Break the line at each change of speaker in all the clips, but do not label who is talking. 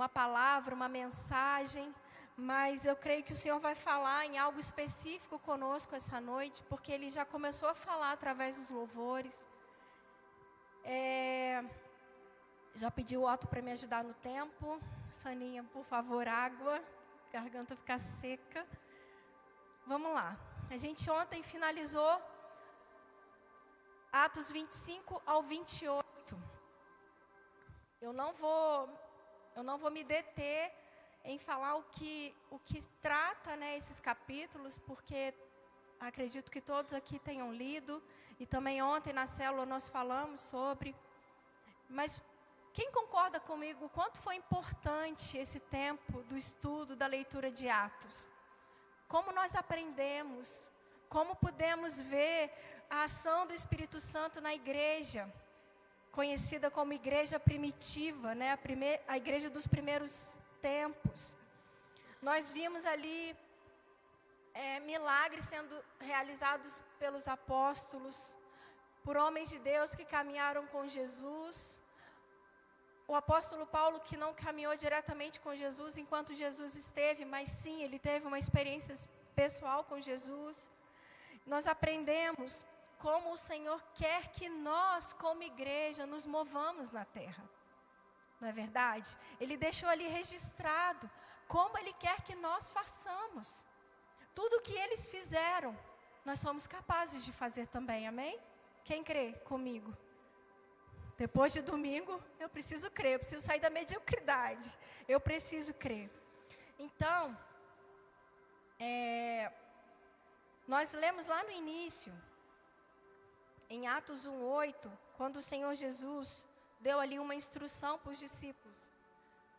uma palavra, uma mensagem, mas eu creio que o Senhor vai falar em algo específico conosco essa noite, porque Ele já começou a falar através dos louvores. Já pedi o Otto para me ajudar no tempo. Saninha, por favor, água. Garganta ficar seca. Vamos lá. A gente ontem finalizou Atos 25 ao 28. Eu não vou me deter em falar o que trata, né, esses capítulos, porque acredito que todos aqui tenham lido, e também ontem na célula nós falamos sobre. Mas quem concorda comigo o quanto foi importante esse tempo do estudo, da leitura de Atos? Como nós aprendemos, como pudemos ver a ação do Espírito Santo na igreja, conhecida como igreja primitiva, né? A igreja dos primeiros tempos. Nós vimos ali milagres sendo realizados pelos apóstolos, por homens de Deus que caminharam com Jesus. O apóstolo Paulo, que não caminhou diretamente com Jesus enquanto Jesus esteve, mas sim, ele teve uma experiência pessoal com Jesus. Nós aprendemos como o Senhor quer que nós, como igreja, nos movamos na terra. Não é verdade? Ele deixou ali registrado como Ele quer que nós façamos. Tudo o que eles fizeram, nós somos capazes de fazer também, amém? Quem crê comigo? Depois de domingo, eu preciso crer, eu preciso sair da mediocridade. Eu preciso crer. Então, nós lemos lá no início, em Atos 1:8, quando o Senhor Jesus deu ali uma instrução para os discípulos.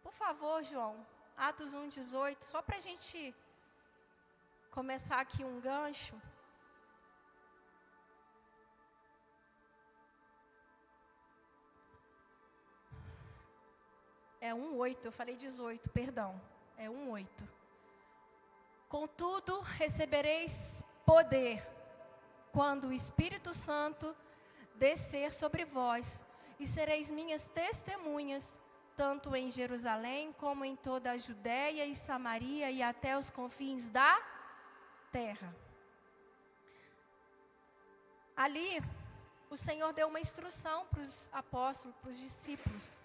Por favor, João, Atos 1:18, só para a gente começar aqui um gancho. É 1:8, eu falei 18, perdão. É 1:8. Contudo, recebereis poder quando o Espírito Santo descer sobre vós, e sereis minhas testemunhas, tanto em Jerusalém, como em toda a Judéia e Samaria, e até os confins da terra. Ali, o Senhor deu uma instrução para os apóstolos, para os discípulos,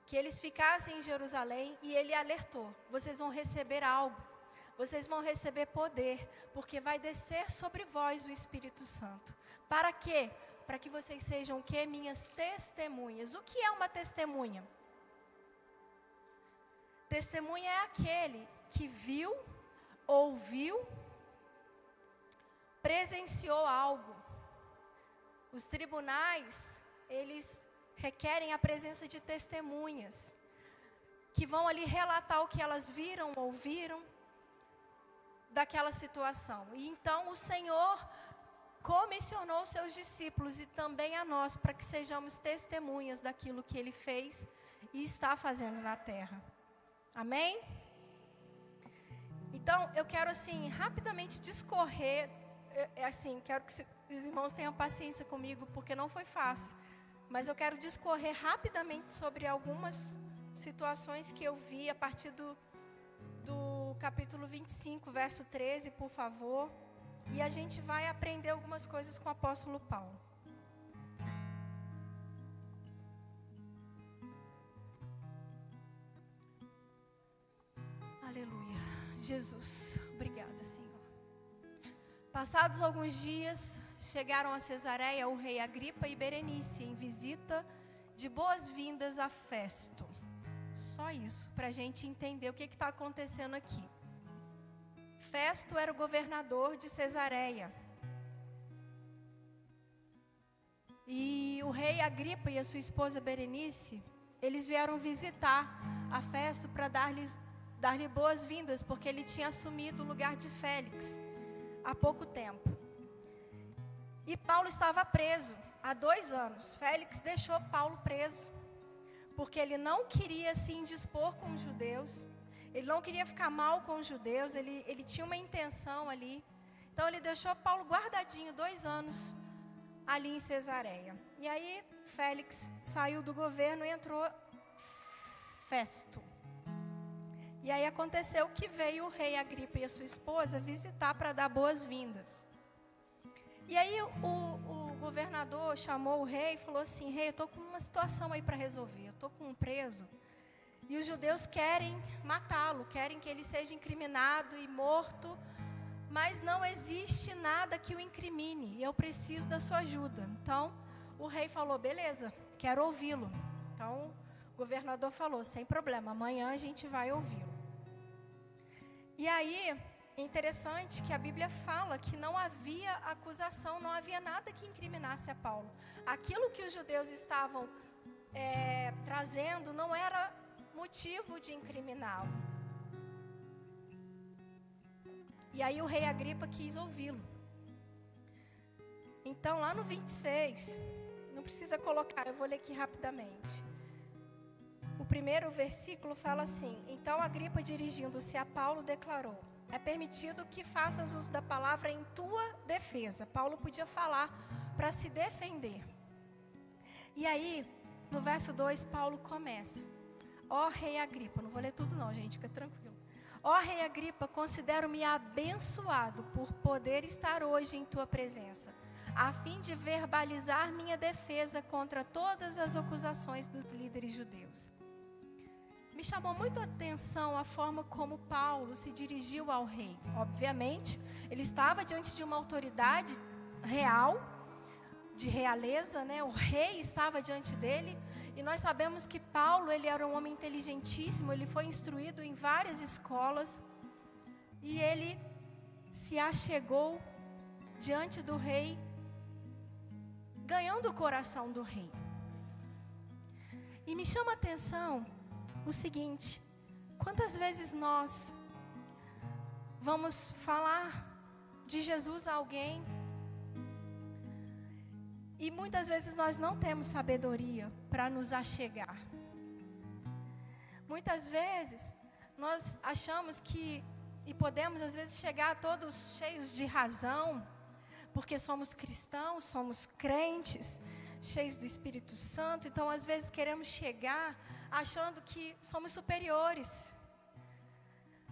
que eles ficassem em Jerusalém, e Ele alertou: vocês vão receber algo, vocês vão receber poder, porque vai descer sobre vós o Espírito Santo. Para quê? Para que vocês sejam o quê? Minhas testemunhas. O que é uma testemunha? Testemunha é aquele que viu, ouviu, presenciou algo. Os tribunais, eles requerem a presença de testemunhas, que vão ali relatar o que elas viram, ouviram daquela situação. E então o Senhor comissionou seus discípulos e também a nós, para que sejamos testemunhas daquilo que Ele fez e está fazendo na terra. Amém? Então, eu quero assim, rapidamente discorrer, quero que os irmãos tenham paciência comigo, porque não foi fácil. Mas eu quero discorrer rapidamente sobre algumas situações que eu vi a partir do capítulo 25, verso 13, por favor. E a gente vai aprender algumas coisas com o apóstolo Paulo. Aleluia. Jesus, obrigada, Senhor. Passados alguns dias, chegaram a Cesareia o rei Agripa e Berenice em visita de boas-vindas a Festo. Só isso, para a gente entender o que está acontecendo aqui. Festo era o governador de Cesareia. E o rei Agripa e a sua esposa Berenice, eles vieram visitar a Festo para dar-lhe boas-vindas, porque ele tinha assumido o lugar de Félix há pouco tempo. E Paulo estava preso há 2 anos. Félix deixou Paulo preso, porque ele não queria se indispor com os judeus. Ele não queria ficar mal com os judeus, ele tinha uma intenção ali. Então ele deixou Paulo guardadinho 2 anos ali em Cesareia. E aí Félix saiu do governo e entrou Festo. E aí aconteceu que veio o rei Agripa e a sua esposa visitar para dar boas-vindas. E aí o governador chamou o rei e falou assim: rei, eu estou com uma situação aí para resolver, eu estou com um preso, e os judeus querem matá-lo, querem que ele seja incriminado e morto, mas não existe nada que o incrimine, e eu preciso da sua ajuda. Então, o rei falou: beleza, quero ouvi-lo. Então, o governador falou: sem problema, amanhã a gente vai ouvi-lo. E aí, é interessante que a Bíblia fala que não havia acusação, não havia nada que incriminasse a Paulo. Aquilo que os judeus estavam trazendo não era motivo de incriminá-lo. E aí o rei Agripa quis ouvi-lo. Então, lá no 26, não precisa colocar, eu vou ler aqui rapidamente. O primeiro versículo fala assim: então Agripa, dirigindo-se a Paulo, declarou: é permitido que faças uso da palavra em tua defesa. Paulo podia falar para se defender. E aí, no verso 2, Paulo começa: ó rei Agripa, não vou ler tudo não, gente, fica tranquilo. Ó rei Agripa, considero-me abençoado por poder estar hoje em tua presença, a fim de verbalizar minha defesa contra todas as acusações dos líderes judeus. Me chamou muito a atenção a forma como Paulo se dirigiu ao rei. Obviamente, ele estava diante de uma autoridade real, de realeza, né? O rei estava diante dele. E nós sabemos que Paulo, ele era um homem inteligentíssimo, ele foi instruído em várias escolas. E ele se achegou diante do rei, ganhando o coração do rei. E me chama a atenção o seguinte: quantas vezes nós vamos falar de Jesus a alguém e muitas vezes nós não temos sabedoria para nos achegar. Muitas vezes nós achamos que, e podemos às vezes chegar todos cheios de razão, porque somos cristãos, somos crentes, cheios do Espírito Santo. Então às vezes queremos chegar achando que somos superiores.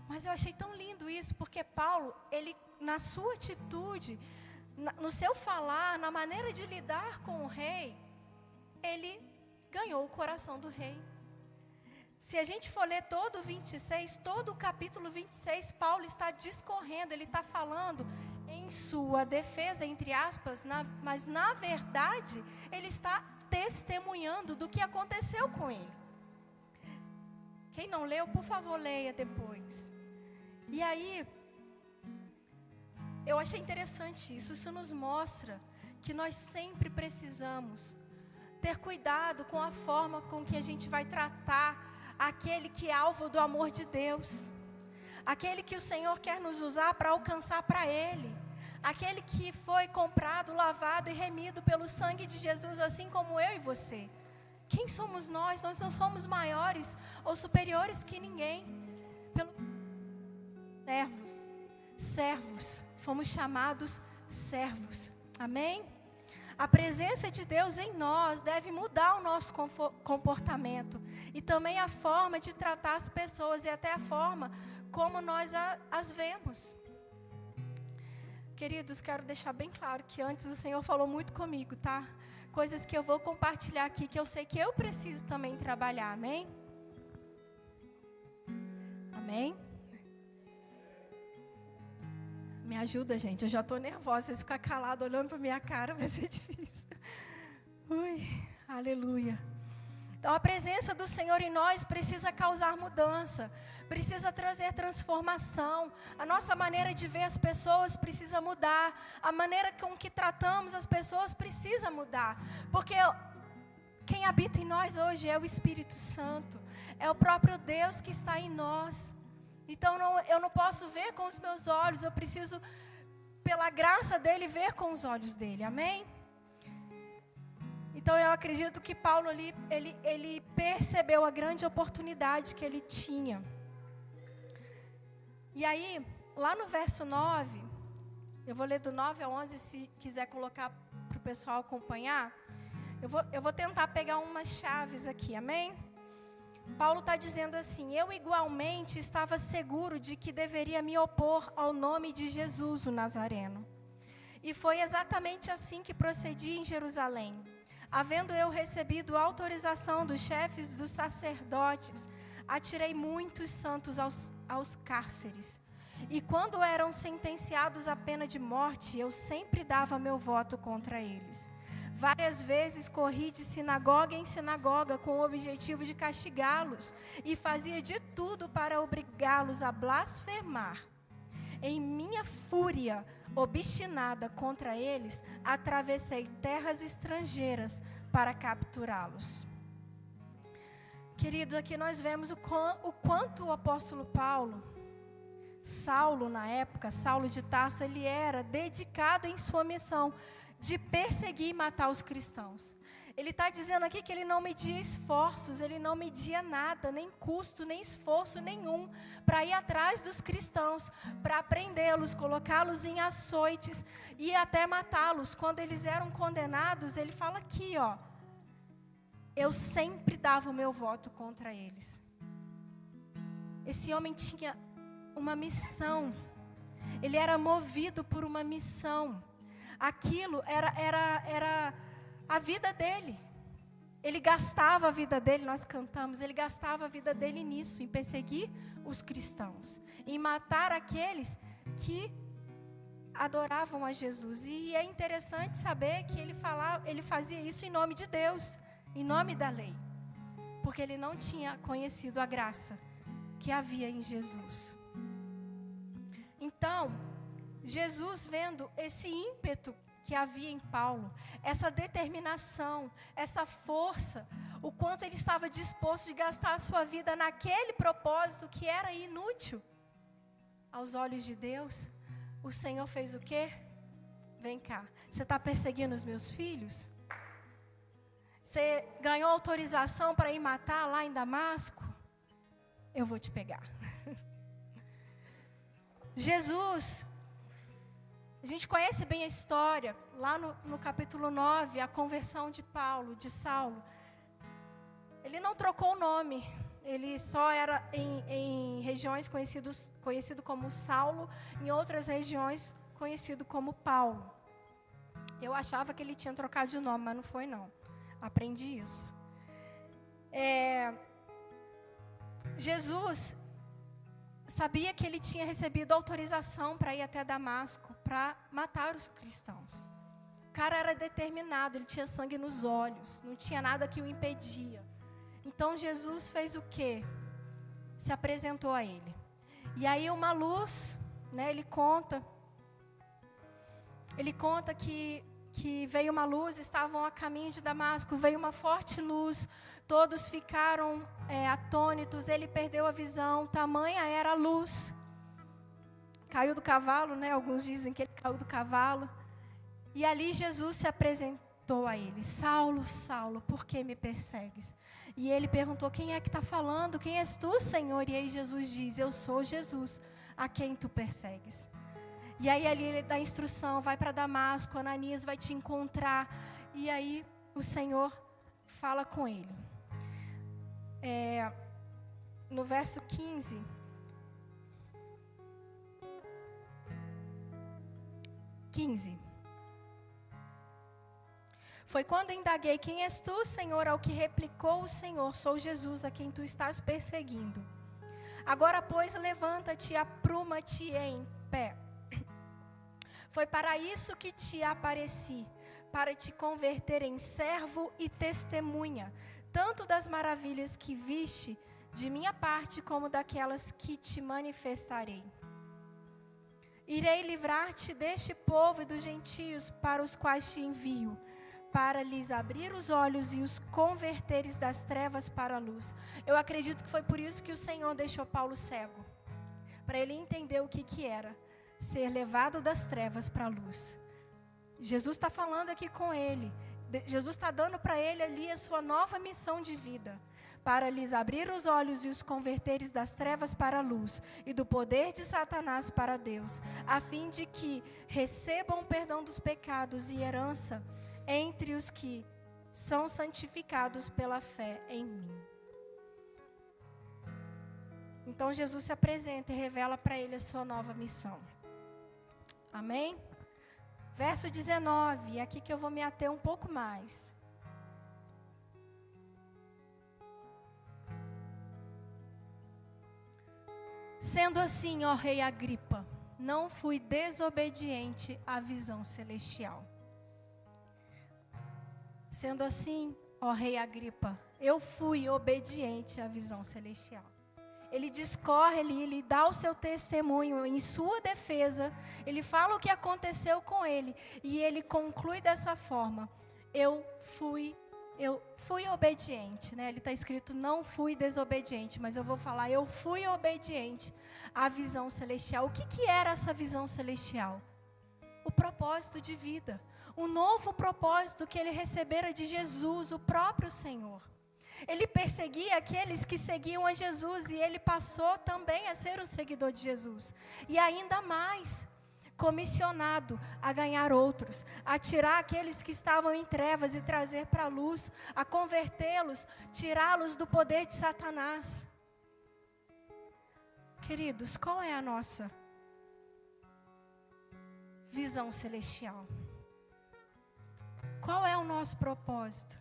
Mas eu achei tão lindo isso, porque Paulo, ele, na sua atitude, no seu falar, na maneira de lidar com o rei, ele ganhou o coração do rei. Se a gente for ler todo o 26, todo o capítulo 26, Paulo está discorrendo, ele está falando em sua defesa, entre aspas, mas na verdade, ele está testemunhando do que aconteceu com ele. Quem não leu, por favor, leia depois. E aí, eu achei interessante isso. Isso nos mostra que nós sempre precisamos ter cuidado com a forma com que a gente vai tratar aquele que é alvo do amor de Deus. Aquele que o Senhor quer nos usar para alcançar para Ele. Aquele que foi comprado, lavado e remido pelo sangue de Jesus, assim como eu e você. Quem somos nós? Nós não somos maiores ou superiores que ninguém. Servos. Fomos chamados servos. Amém? A presença de Deus em nós deve mudar o nosso comportamento. E também a forma de tratar as pessoas e até a forma como nós as vemos. Queridos, quero deixar bem claro que antes o Senhor falou muito comigo, tá? Coisas que eu vou compartilhar aqui, que eu sei que eu preciso também trabalhar, amém? Amém? Me ajuda, gente, eu já estou nervosa, vocês ficam calados olhando para minha cara, vai ser difícil. Ui, aleluia. Então a presença do Senhor em nós precisa causar mudança, precisa trazer transformação. A nossa maneira de ver as pessoas precisa mudar. A maneira com que tratamos as pessoas precisa mudar. Porque quem habita em nós hoje é o Espírito Santo. É o próprio Deus que está em nós. Então eu não posso ver com os meus olhos. Eu preciso, pela graça dEle, ver com os olhos dEle. Amém? Então eu acredito que Paulo ali, ele percebeu a grande oportunidade que ele tinha. E aí, lá no verso 9, eu vou ler do 9 ao 11, se quiser colocar para o pessoal acompanhar. Eu vou tentar pegar umas chaves aqui, amém? Paulo está dizendo assim: eu igualmente estava seguro de que deveria me opor ao nome de Jesus, o Nazareno. E foi exatamente assim que procedi em Jerusalém. Havendo eu recebido autorização dos chefes dos sacerdotes, atirei muitos santos aos cárceres. E quando eram sentenciados à pena de morte, eu sempre dava meu voto contra eles. Várias vezes corri de sinagoga em sinagoga com o objetivo de castigá-los e fazia de tudo para obrigá-los a blasfemar. Em minha fúria obstinada contra eles, atravessei terras estrangeiras para capturá-los. Queridos, aqui nós vemos o quanto o apóstolo Paulo, Saulo na época, Saulo de Tarso, ele era dedicado em sua missão de perseguir e matar os cristãos. Ele está dizendo aqui que ele não media esforços, ele não media nada, nem custo, nem esforço nenhum, para ir atrás dos cristãos, para prendê-los, colocá-los em açoites e até matá-los. Quando eles eram condenados, ele fala aqui, ó, eu sempre dava o meu voto contra eles. Esse homem tinha uma missão, ele era movido por uma missão. Aquilo era a vida dele. Ele gastava a vida dele, nós cantamos, ele gastava a vida dele nisso, em perseguir os cristãos, em matar aqueles que adoravam a Jesus. E é interessante saber que ele fazia isso em nome de Deus, em nome da lei, porque ele não tinha conhecido a graça que havia em Jesus. Então, Jesus, vendo esse ímpeto que havia em Paulo, essa determinação, essa força, o quanto ele estava disposto de gastar a sua vida naquele propósito que era inútil aos olhos de Deus, o Senhor fez o quê? Vem cá, você está perseguindo os meus filhos? Você ganhou autorização para ir matar lá em Damasco? Eu vou te pegar. Jesus, a gente conhece bem a história, lá no capítulo 9, a conversão de Saulo. Ele não trocou o nome, ele só era em regiões conhecido como Saulo, em outras regiões conhecido como Paulo. Eu achava que ele tinha trocado de nome, mas não foi não, aprendi isso. Jesus sabia que ele tinha recebido autorização para ir até Damasco, para matar os cristãos. O cara era determinado, ele tinha sangue nos olhos, não tinha nada que o impedia. Então Jesus fez o quê? Se apresentou a ele. E aí uma luz, né, ele conta que veio uma luz, estavam a caminho de Damasco, veio uma forte luz, todos ficaram atônitos, ele perdeu a visão, tamanha era a luz. Caiu do cavalo, né? Alguns dizem que ele caiu do cavalo. E ali Jesus se apresentou a ele. Saulo, Saulo, por que me persegues? E ele perguntou, quem é que está falando? Quem és tu, Senhor? E aí Jesus diz, eu sou Jesus, a quem tu persegues. E aí ali ele dá instrução, vai para Damasco, Ananias vai te encontrar. E aí o Senhor fala com ele. No verso 15... Foi quando indaguei, quem és tu, Senhor? Ao que replicou o Senhor, sou Jesus, a quem tu estás perseguindo. Agora, pois, levanta-te e apruma-te em pé. Foi para isso que te apareci, para te converter em servo e testemunha, tanto das maravilhas que viste de minha parte, como daquelas que te manifestarei. Irei livrar-te deste povo e dos gentios para os quais te envio, para lhes abrir os olhos e os converteres das trevas para a luz. Eu acredito que foi por isso que o Senhor deixou Paulo cego, para ele entender o que era ser levado das trevas para a luz. Jesus está falando aqui com ele, Jesus está dando para ele ali a sua nova missão de vida, para lhes abrir os olhos e os converteres das trevas para a luz, e do poder de Satanás para Deus, a fim de que recebam o perdão dos pecados e herança entre os que são santificados pela fé em mim. Então Jesus se apresenta e revela para ele a sua nova missão. Amém? Verso 19, é aqui que eu vou me ater um pouco mais. Sendo assim, ó rei Agripa, não fui desobediente à visão celestial. Sendo assim, ó rei Agripa, eu fui obediente à visão celestial. Ele discorre, ele dá o seu testemunho em sua defesa, ele fala o que aconteceu com ele, e ele conclui dessa forma: eu fui obediente, né? Ele está escrito, não fui desobediente, mas eu vou falar, eu fui obediente à visão celestial. O que era essa visão celestial? O propósito de vida, o novo propósito que ele recebera de Jesus, o próprio Senhor. Ele perseguia aqueles que seguiam a Jesus, e ele passou também a ser um seguidor de Jesus. E ainda mais, comissionado a ganhar outros, a tirar aqueles que estavam em trevas e trazer para a luz, a convertê-los, tirá-los do poder de Satanás. Queridos, qual é a nossa visão celestial? Qual é o nosso propósito?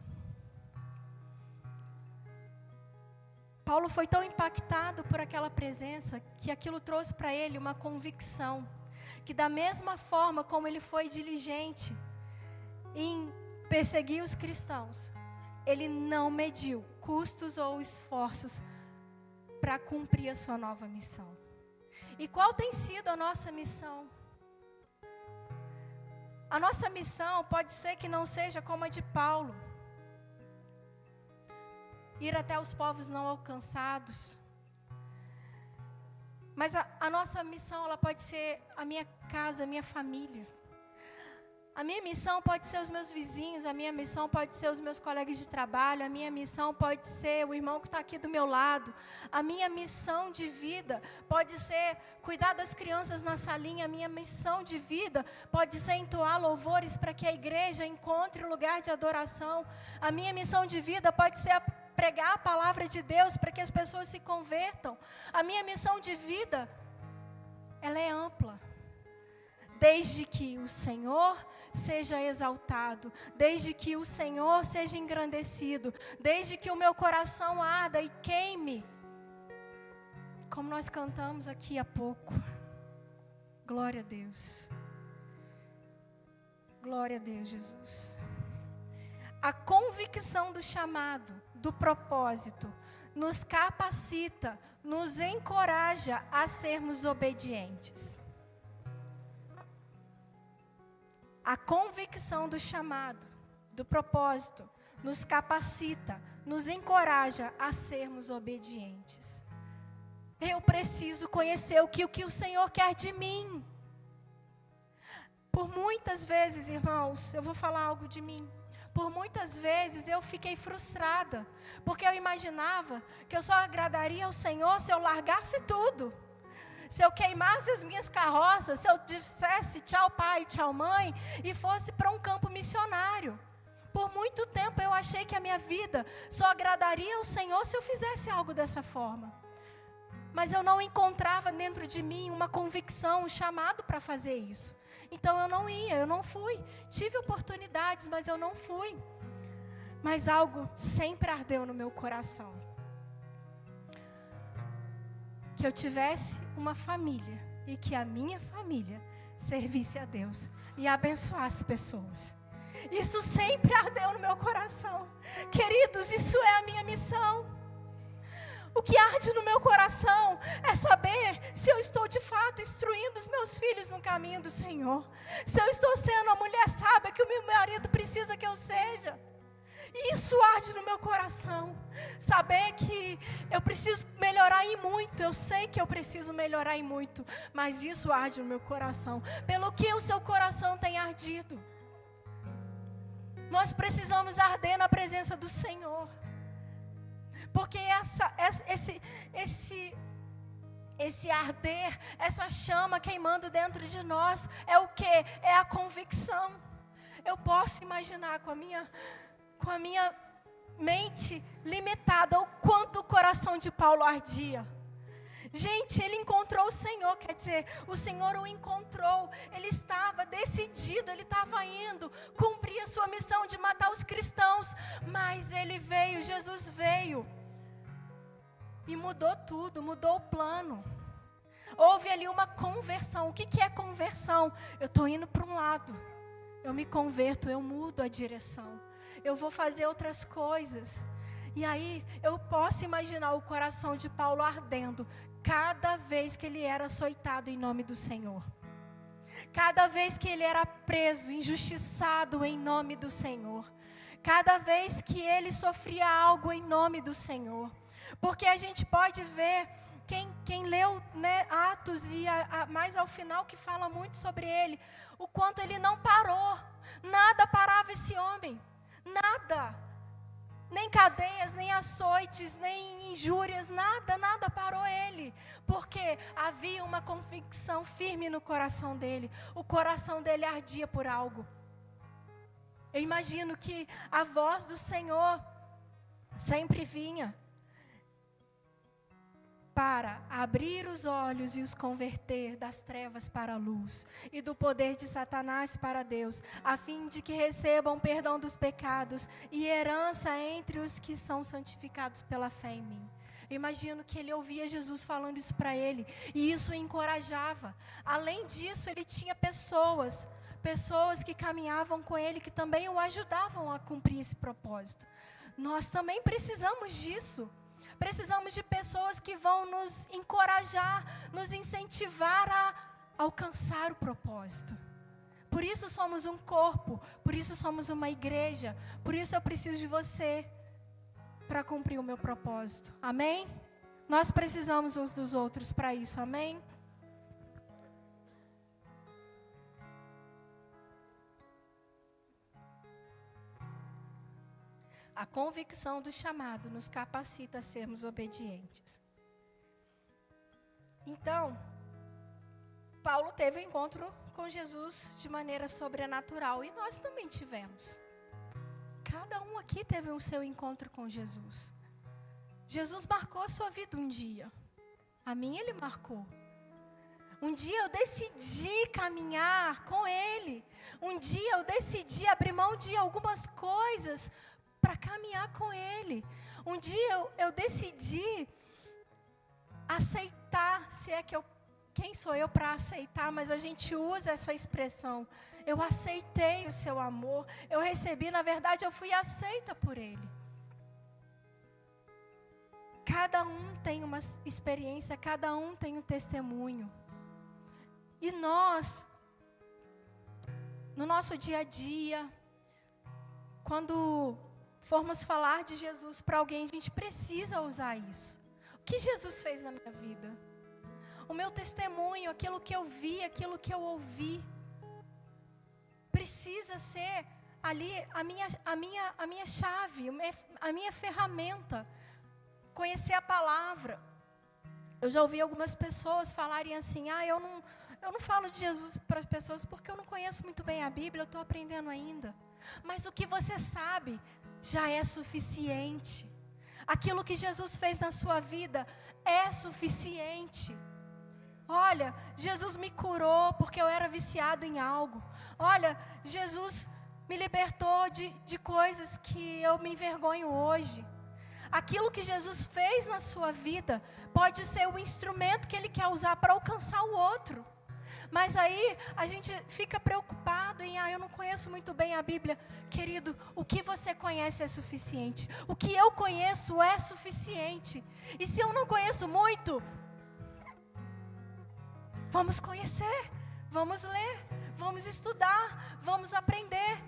Paulo foi tão impactado por aquela presença que aquilo trouxe para ele uma convicção que, da mesma forma como ele foi diligente em perseguir os cristãos, ele não mediu custos ou esforços para cumprir a sua nova missão. E qual tem sido a nossa missão? A nossa missão pode ser que não seja como a de Paulo, ir até os povos não alcançados. Mas a nossa missão, ela pode ser a minha casa, a minha família. A minha missão pode ser os meus vizinhos, a minha missão pode ser os meus colegas de trabalho, a minha missão pode ser o irmão que está aqui do meu lado. A minha missão de vida pode ser cuidar das crianças na salinha. A minha missão de vida pode ser entoar louvores para que a igreja encontre o lugar de adoração. A minha missão de vida pode ser pregar a palavra de Deus para que as pessoas se convertam. A minha missão de vida, ela é ampla. Desde que o Senhor seja exaltado, desde que o Senhor seja engrandecido, desde que o meu coração arda e queime, como nós cantamos aqui há pouco. Glória a Deus. Glória a Deus, Jesus. A convicção do chamado, do propósito, nos capacita, nos encoraja a sermos obedientes. A convicção do chamado, do propósito, nos capacita, nos encoraja a sermos obedientes. Eu preciso conhecer o que o Senhor quer de mim. Por muitas vezes, irmãos, eu vou falar algo de mim. Por muitas vezes eu fiquei frustrada, porque eu imaginava que eu só agradaria ao Senhor se eu largasse tudo. Se eu queimasse as minhas carroças, se eu dissesse tchau pai, tchau mãe, e fosse para um campo missionário. Por muito tempo eu achei que a minha vida só agradaria ao Senhor se eu fizesse algo dessa forma. Mas eu não encontrava dentro de mim uma convicção, um chamado para fazer isso. Então eu não ia, eu não fui. Tive oportunidades, mas eu não fui. Mas algo sempre ardeu no meu coração. Que eu tivesse uma família e que a minha família servisse a Deus e abençoasse pessoas. Isso sempre ardeu no meu coração. Queridos, isso é a minha missão. O que arde no meu coração é saber se eu estou de fato instruindo os meus filhos no caminho do Senhor. Se eu estou sendo a mulher sábia que o meu marido precisa que eu seja. Isso arde no meu coração. Saber que eu preciso melhorar em muito. Eu sei que eu preciso melhorar em muito. Mas isso arde no meu coração. Pelo que o seu coração tem ardido. Nós precisamos arder na presença do Senhor. Porque esse arder, essa chama queimando dentro de nós, é o quê? É a convicção. Eu posso imaginar com a minha mente limitada o quanto o coração de Paulo ardia. Gente, ele encontrou o Senhor, quer dizer, o Senhor o encontrou. Ele estava decidido, ele estava indo cumprir a sua missão de matar os cristãos. Mas ele veio, Jesus veio e mudou tudo, mudou o plano. Houve ali uma conversão. O que é conversão? Eu estou indo para um lado, eu me converto, eu mudo a direção, eu vou fazer outras coisas. E aí eu posso imaginar o coração de Paulo ardendo cada vez que ele era açoitado em nome do Senhor, cada vez que ele era preso, injustiçado em nome do Senhor, cada vez que ele sofria algo em nome do Senhor. Porque a gente pode ver, quem leu, né, Atos e mais ao final, que fala muito sobre ele, o quanto ele não parou, nada parava esse homem, nada. Nem cadeias, nem açoites, nem injúrias, nada parou ele. Porque havia uma convicção firme no coração dele. O coração dele ardia por algo. Eu imagino que a voz do Senhor sempre vinha para abrir os olhos e os converter das trevas para a luz, e do poder de Satanás para Deus, a fim de que recebam perdão dos pecados e herança entre os que são santificados pela fé em mim. Eu imagino que ele ouvia Jesus falando isso para ele, e isso o encorajava. Além disso, ele tinha pessoas que caminhavam com ele, que também o ajudavam a cumprir esse propósito. Nós também precisamos disso. Precisamos de pessoas que vão nos encorajar, nos incentivar a alcançar o propósito. Por isso somos um corpo, por isso somos uma igreja, por isso eu preciso de você para cumprir o meu propósito. Amém? Nós precisamos uns dos outros para isso, amém? A convicção do chamado nos capacita a sermos obedientes. Então, Paulo teve um encontro com Jesus de maneira sobrenatural, e nós também tivemos. Cada um aqui teve o seu encontro com Jesus. Jesus marcou a sua vida um dia. A minha ele marcou. Um dia eu decidi caminhar com ele. Um dia eu decidi abrir mão de algumas coisas para caminhar com ele. Um dia eu decidi aceitar, se é que quem sou eu para aceitar, mas a gente usa essa expressão. Eu aceitei o seu amor, eu recebi, na verdade eu fui aceita por ele. Cada um tem uma experiência, cada um tem um testemunho. E nós, no nosso dia a dia, quando formos falar de Jesus para alguém, a gente precisa usar isso. O que Jesus fez na minha vida? O meu testemunho, aquilo que eu vi, aquilo que eu ouvi, precisa ser ali a minha chave, a minha ferramenta. Conhecer a palavra. Eu já ouvi algumas pessoas falarem assim, eu não falo de Jesus para as pessoas porque eu não conheço muito bem a Bíblia, eu estou aprendendo ainda. Mas o que você sabe já é suficiente. Aquilo que Jesus fez na sua vida é suficiente. Olha, Jesus me curou porque eu era viciado em algo. Olha, Jesus me libertou de coisas que eu me envergonho hoje. Aquilo que Jesus fez na sua vida pode ser o instrumento que Ele quer usar para alcançar o outro. Mas aí a gente fica preocupado em, eu não conheço muito bem a Bíblia. Querido, o que você conhece é suficiente. O que eu conheço é suficiente. E se eu não conheço muito, vamos conhecer, vamos ler, vamos estudar, vamos aprender.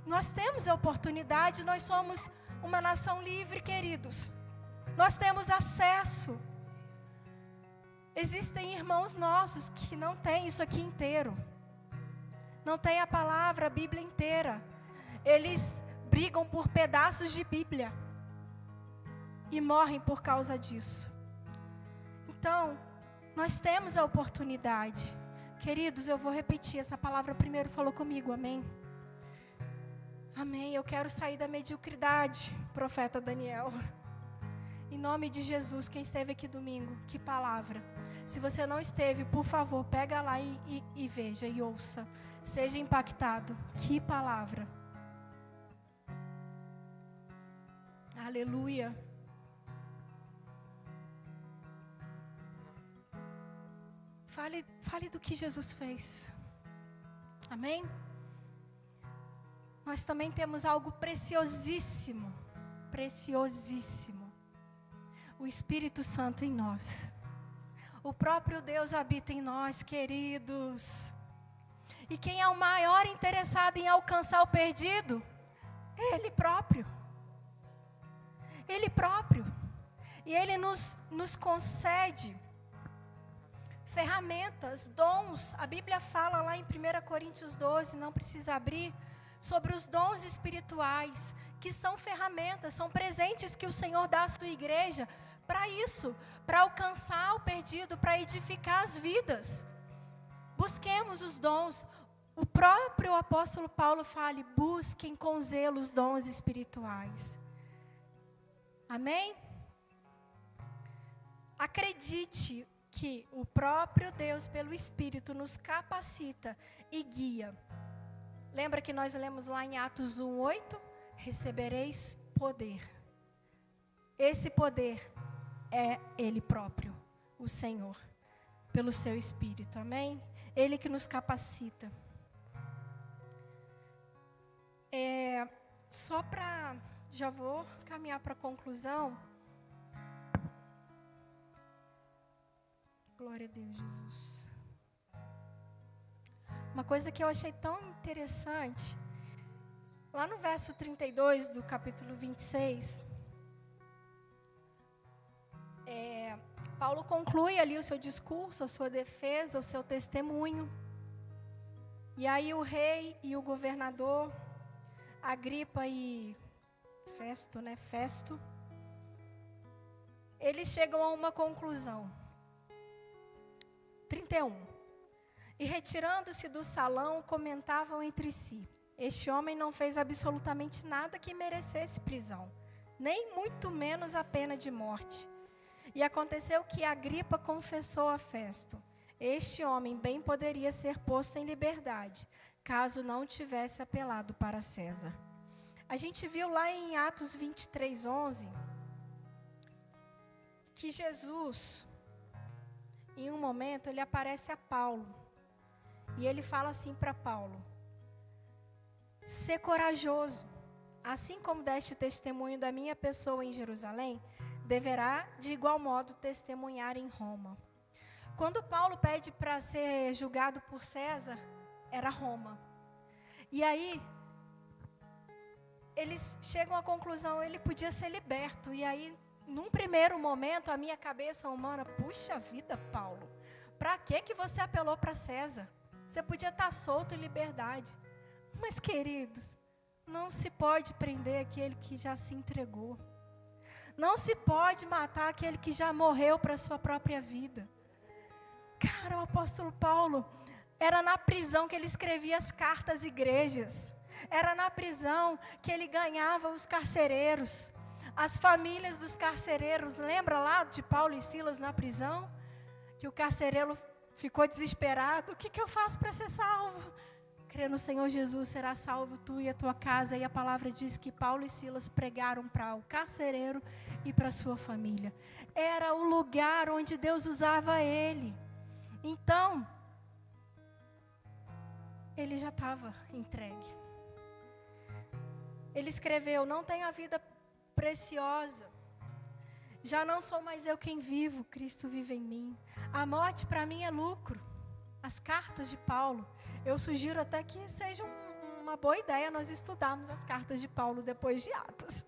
Nós temos a oportunidade, nós somos uma nação livre, queridos. Nós temos acesso. Existem irmãos nossos que não têm isso aqui inteiro. Não têm a palavra, a Bíblia inteira. Eles brigam por pedaços de Bíblia. E morrem por causa disso. Então, nós temos a oportunidade. Queridos, eu vou repetir. Essa palavra primeiro falou comigo, amém? Amém, eu quero sair da mediocridade, profeta Daniel. Em nome de Jesus, quem esteve aqui domingo, que palavra. Se você não esteve, por favor, pega lá e veja e ouça. Seja impactado. Que palavra. Aleluia. Fale do que Jesus fez. Amém? Nós também temos algo preciosíssimo. Preciosíssimo. O Espírito Santo em nós. O próprio Deus habita em nós, queridos. E quem é o maior interessado em alcançar o perdido? Ele próprio. Ele próprio. E Ele nos concede ferramentas, dons. A Bíblia fala lá em 1 Coríntios 12, não precisa abrir, sobre os dons espirituais, que são ferramentas, são presentes que o Senhor dá à sua igreja para isso, para alcançar o perdido, para edificar as vidas. Busquemos os dons. O próprio apóstolo Paulo fala: busquem com zelo os dons espirituais. Amém? Acredite que o próprio Deus, pelo Espírito, nos capacita e guia. Lembra que nós lemos lá em Atos 1:8? Recebereis poder. Esse poder é Ele próprio, o Senhor, pelo seu Espírito, amém? Ele que nos capacita. Só para, já vou caminhar para a conclusão. Glória a Deus, Jesus. Uma coisa que eu achei tão interessante, lá no verso 32 do capítulo 26, Paulo conclui ali o seu discurso, a sua defesa, o seu testemunho. E aí o rei e o governador, Agripa e Festo, eles chegam a uma conclusão. 31. E retirando-se do salão, comentavam entre si: este homem não fez absolutamente nada que merecesse prisão, nem muito menos a pena de morte. E aconteceu que Agripa confessou a Festo: este homem bem poderia ser posto em liberdade, caso não tivesse apelado para César. A gente viu lá em Atos 23:11, que Jesus, em um momento, ele aparece a Paulo. E ele fala assim para Paulo: sê corajoso, assim como deste testemunho da minha pessoa em Jerusalém, deverá de igual modo testemunhar em Roma. Quando Paulo pede para ser julgado por César, era Roma. E aí, eles chegam à conclusão, ele podia ser liberto. E aí, num primeiro momento, a minha cabeça humana: puxa vida, Paulo, para que você apelou para César? Você podia estar solto em liberdade. Mas, queridos, não se pode prender aquele que já se entregou. Não se pode matar aquele que já morreu para a sua própria vida. Cara, o apóstolo Paulo, era na prisão que ele escrevia as cartas às igrejas. Era na prisão que ele ganhava os carcereiros. As famílias dos carcereiros, lembra lá de Paulo e Silas na prisão? Que o carcereiro ficou desesperado: o que eu faço para ser salvo? Crê no Senhor Jesus, será salvo tu e a tua casa. E a palavra diz que Paulo e Silas pregaram para o carcereiro e para a sua família. Era o lugar onde Deus usava ele. Então, ele já estava entregue. Ele escreveu: não tenho a vida preciosa, já não sou mais eu quem vivo, Cristo vive em mim. A morte para mim é lucro. As cartas de Paulo, eu sugiro até que seja uma boa ideia nós estudarmos as cartas de Paulo depois de Atos.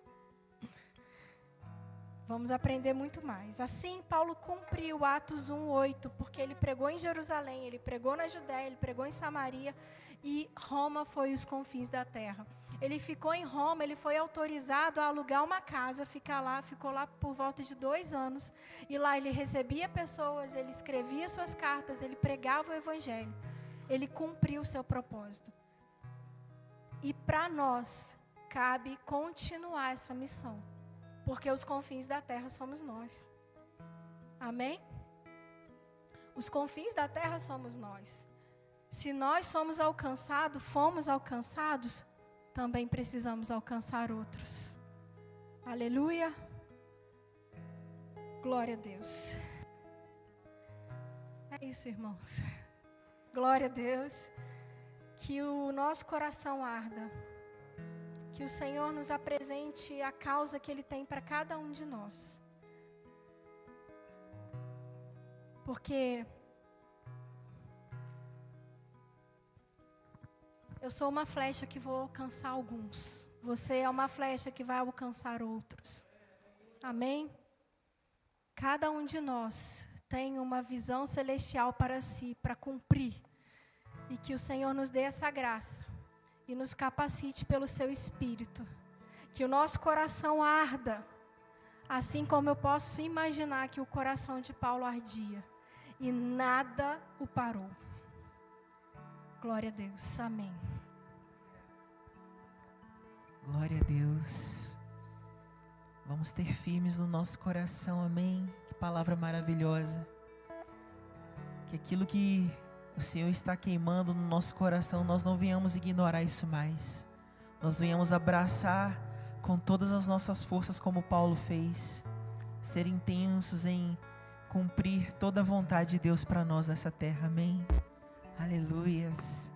Vamos aprender muito mais. Assim, Paulo cumpriu Atos 1:8, porque ele pregou em Jerusalém, ele pregou na Judéia, ele pregou em Samaria, e Roma foi os confins da terra. Ele ficou em Roma, ele foi autorizado a alugar uma casa, ficou lá por volta de 2 anos. E lá ele recebia pessoas, ele escrevia suas cartas, ele pregava o evangelho. Ele cumpriu o seu propósito. E para nós, cabe continuar essa missão. porque os confins da terra somos nós. Amém? Os confins da terra somos nós. Se nós somos alcançados, fomos alcançados, também precisamos alcançar outros. Aleluia. Glória a Deus. É isso, irmãos. Glória a Deus. Que o nosso coração arda. Que o Senhor nos apresente a causa que Ele tem para cada um de nós. Porque eu sou uma flecha que vou alcançar alguns. Você é uma flecha que vai alcançar outros. Amém? Cada um de nós tem uma visão celestial para si, para cumprir. E que o Senhor nos dê essa graça. E nos capacite pelo seu Espírito. Que o nosso coração arda. Assim como eu posso imaginar que o coração de Paulo ardia. E nada o parou. Glória a Deus. Amém.
Glória a Deus. Vamos ter firmes no nosso coração, amém? Que palavra maravilhosa. Que aquilo que o Senhor está queimando no nosso coração, nós não venhamos ignorar isso mais. Nós venhamos abraçar com todas as nossas forças, como Paulo fez. Ser intensos em cumprir toda a vontade de Deus para nós nessa terra, amém? Aleluias.